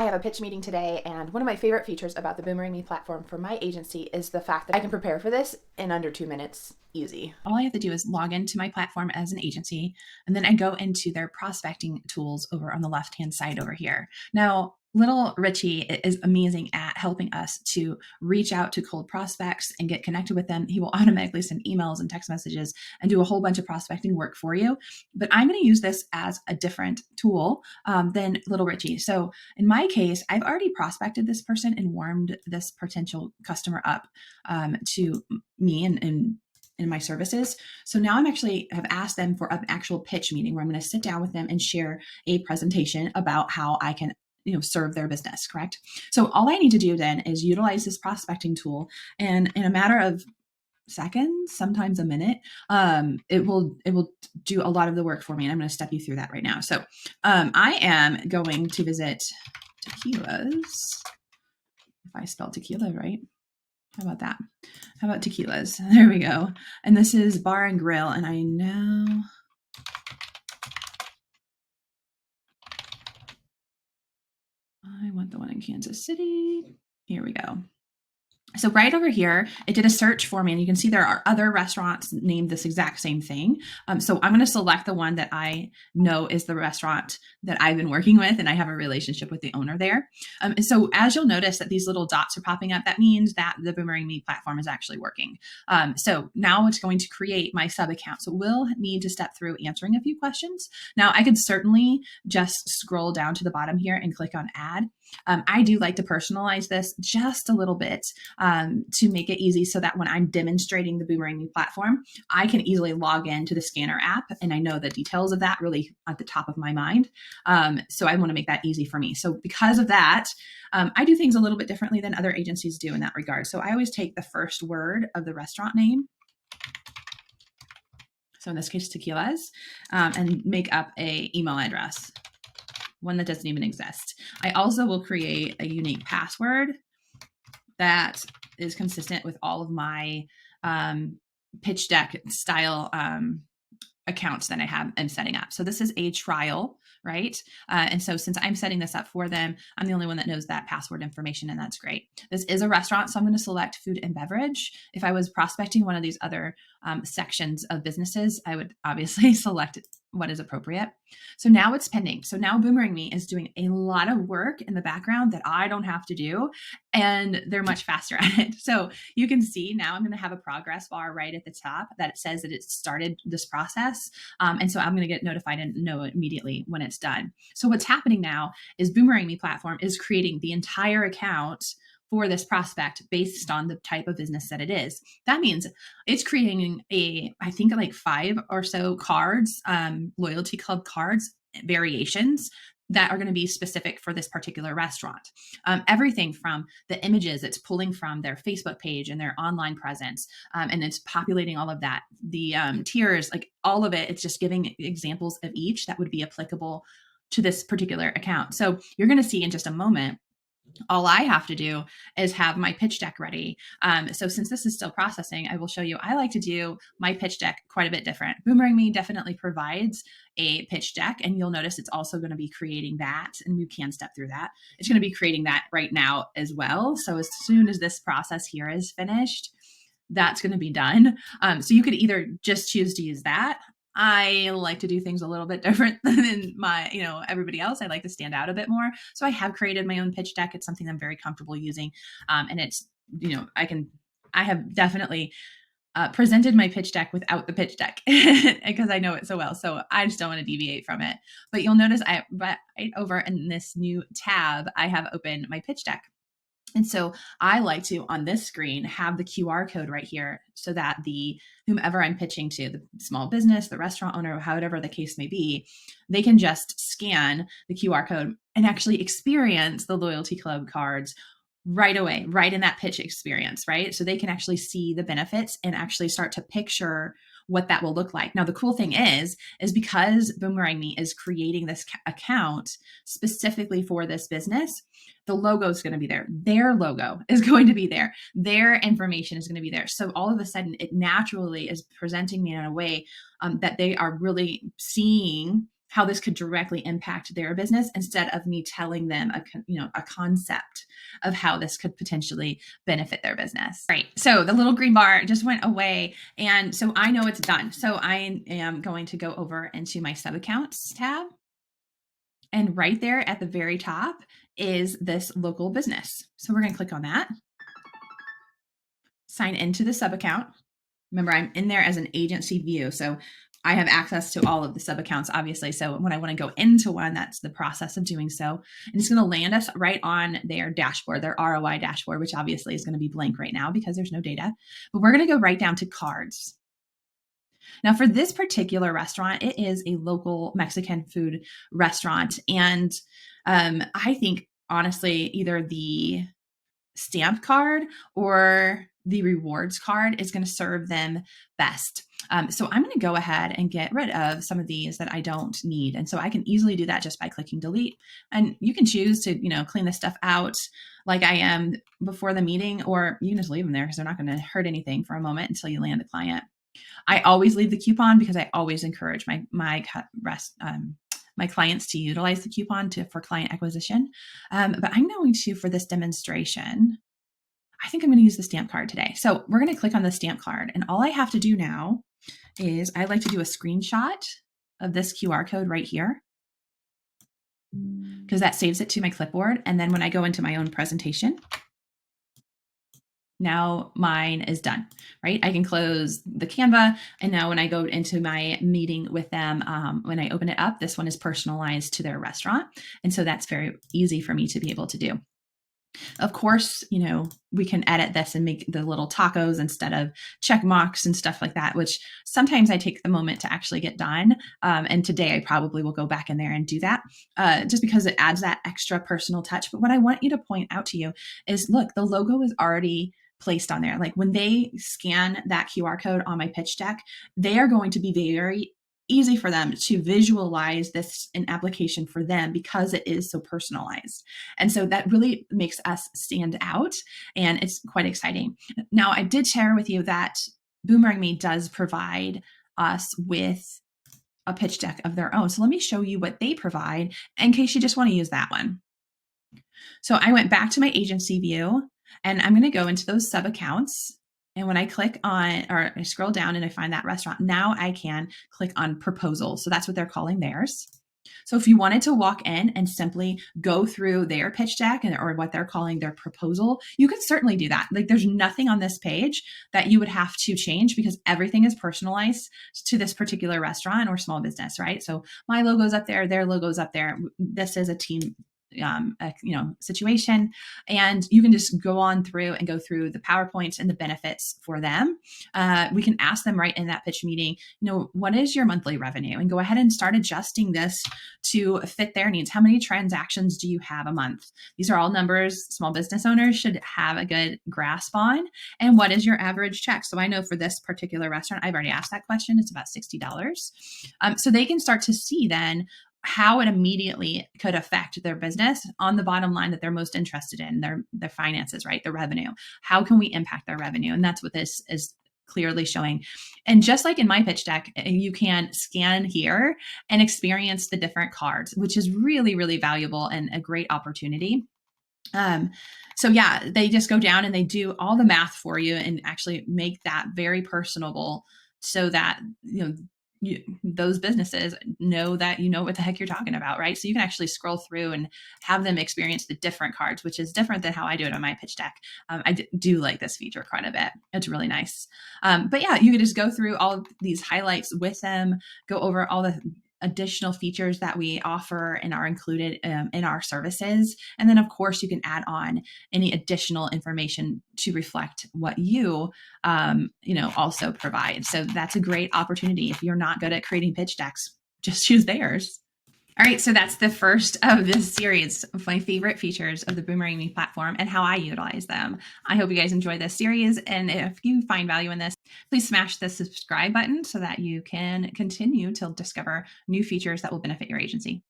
I have a pitch meeting today, and one of my favorite features about the BoomerangMe platform for my agency is the fact that I can prepare for this in under 2 minutes. Easy. All I have to do is log into my platform as an agency, and then I go into their prospecting tools over on the left-hand side over here. Now, little Richie is amazing at helping us to reach out to cold prospects and get connected with them. He will automatically send emails and text messages and do a whole bunch of prospecting work for you. But I'm going to use this as a different tool than little Richie. So in my case, I've already prospected this person and warmed this potential customer up to me and in my services. So now I'm actually have asked them for an actual pitch meeting where I'm going to sit down with them and share a presentation about how I can serve their business, correct? So all I need to do then is utilize this prospecting tool, and in a matter of seconds, sometimes a minute, it will do a lot of the work for me. And I'm going to step you through that right now. So I am going to visit Tequila's. If I spell tequila right. How about that? How about Tequila's? There we go. And this is Bar and Grill. And I know I want the one in Kansas City. Here we go. So right over here, it did a search for me, and you can see there are other restaurants named this exact same thing. So I'm going to select the one that I know is the restaurant that I've been working with, and I have a relationship with the owner there. And so as you'll notice that these little dots are popping up, that means that the BoomerangMe platform is actually working. So now it's going to create my sub account. So we'll need to step through answering a few questions. Now I could certainly just scroll down to the bottom here and click on add. I do like to personalize this just a little bit to make it easy so that when I'm demonstrating the BoomerangMe platform, I can easily log into the scanner app and I know the details of that really at the top of my mind. So I want to make that easy for me. So because of that, I do things a little bit differently than other agencies do in that regard. So I always take the first word of the restaurant name. So in this case, Tequila's, and make up a email address, one that doesn't even exist. I also will create a unique password that is consistent with all of my pitch deck style accounts that I'm setting up. So this is a trial, right? And so since I'm setting this up for them, I'm the only one that knows that password information, and that's great. This is a restaurant, so I'm going to select food and beverage. If I was prospecting one of these other sections of businesses, I would obviously select what is appropriate. So now it's pending. So now BoomerangMe is doing a lot of work in the background that I don't have to do, and they're much faster at it. So you can see now I'm going to have a progress bar right at the top that it says that it started this process. And so I'm going to get notified and know immediately when it's done. So what's happening now is BoomerangMe platform is creating the entire account for this prospect based on the type of business that it is. That means it's creating I think like 5 or so cards, loyalty club cards, variations that are going to be specific for this particular restaurant. Everything from the images it's pulling from their Facebook page and their online presence, and it's populating all of that. The tiers, like all of it, it's just giving examples of each that would be applicable to this particular account. So you're going to see in just a moment, all I have to do is have my pitch deck ready. So since this is still processing, I will show you, I like to do my pitch deck quite a bit different. BoomerangMe definitely provides a pitch deck, and you'll notice it's also going to be creating that, and we can step through that. It's going to be creating that right now as well. So as soon as this process here is finished, that's going to be done. So you could either just choose to use that. I like to do things a little bit different than everybody else. I like to stand out a bit more. So I have created my own pitch deck. It's something I'm very comfortable using. And it's, I have definitely presented my pitch deck without the pitch deck because I know it so well. So I just don't want to deviate from it. But you'll notice right over in this new tab, I have opened my pitch deck. And so I like to, on this screen, have the QR code right here so that whomever I'm pitching to, the small business, the restaurant owner, however the case may be, they can just scan the QR code and actually experience the loyalty club cards right away, right in that pitch experience, right? So they can actually see the benefits and actually start to picture what that will look like. Now, the cool thing is because BoomerangMe is creating this account specifically for this business, the logo is going to be there. Their logo is going to be there. Their information is going to be there. So all of a sudden, it naturally is presenting me in a way that they are really seeing how this could directly impact their business instead of me telling them a concept of how this could potentially benefit their business. Right. So the little green bar just went away. And so I know it's done. So I am going to go over into my sub accounts tab. And right there at the very top is this local business. So we're going to click on that. Sign into the sub account. Remember, I'm in there as an agency view. So I have access to all of the sub accounts, obviously. So when I want to go into one, that's the process of doing so. And it's going to land us right on their dashboard, their ROI dashboard, which obviously is going to be blank right now because there's no data. But we're going to go right down to cards. Now, for this particular restaurant, it is a local Mexican food restaurant. And I think, honestly, either the stamp card or the rewards card is going to serve them best. So I'm going to go ahead and get rid of some of these that I don't need. And so I can easily do that just by clicking delete. And you can choose to, clean this stuff out like I am before the meeting, or you can just leave them there because they're not going to hurt anything for a moment until you land the client. I always leave the coupon because I always encourage my clients to utilize the coupon for client acquisition. But I'm going to, for this demonstration, I think I'm going to use the stamp card today. So we're going to click on the stamp card. And all I have to do now is I like to do a screenshot of this QR code right here, because that saves it to my clipboard. And then when I go into my own presentation, now mine is done, right? I can close the Canva. And now when I go into my meeting with them, when I open it up, this one is personalized to their restaurant. And so that's very easy for me to be able to do. Of course, we can edit this and make the little tacos instead of check marks and stuff like that, which sometimes I take the moment to actually get done. And today I probably will go back in there and do that just because it adds that extra personal touch. But what I want you to point out to you is, look, the logo is already placed on there. Like when they scan that QR code on my pitch deck, they are going to be very easy for them to visualize this in application for them because it is so personalized. And so that really makes us stand out, and it's quite exciting. Now, I did share with you that BoomerangMe does provide us with a pitch deck of their own. So let me show you what they provide in case you just want to use that one. So I went back to my agency view, and I'm going to go into those sub accounts. And when I click on, or I scroll down and I find that restaurant, now I can click on proposal. So that's what they're calling theirs. So if you wanted to walk in and simply go through their pitch deck or what they're calling their proposal, you could certainly do that. Like there's nothing on this page that you would have to change because everything is personalized to this particular restaurant or small business, right? So my logo's up there, their logo's up there. This is a team situation, and you can just go on through and go through the PowerPoints and the benefits for them. We can ask them right in that pitch meeting, what is your monthly revenue, and go ahead and start adjusting this to fit their needs. How many transactions do you have a month? These are all numbers small business owners should have a good grasp on. And what is your average check? So I know for this particular restaurant, I've already asked that question. It's about $60. So they can start to see then how it immediately could affect their business on the bottom line that they're most interested in, their finances, right? The revenue. How can we impact their revenue? And that's what this is clearly showing. And just like in my pitch deck, you can scan here and experience the different cards, which is really, really valuable and a great opportunity. So yeah, they just go down and they do all the math for you and actually make that very personable so that, those businesses know that you know what the heck you're talking about, right? So you can actually scroll through and have them experience the different cards, which is different than how I do it on my pitch deck. I do like this feature quite a bit. It's really nice. But yeah, you can just go through all of these highlights with them, go over all the additional features that we offer and are included in our services. And then of course you can add on any additional information to reflect what you, also provide. So that's a great opportunity. If you're not good at creating pitch decks, just use theirs. All right, so that's the first of this series of my favorite features of the BoomerangMe platform and how I utilize them. I hope you guys enjoy this series. And if you find value in this, please smash the subscribe button so that you can continue to discover new features that will benefit your agency.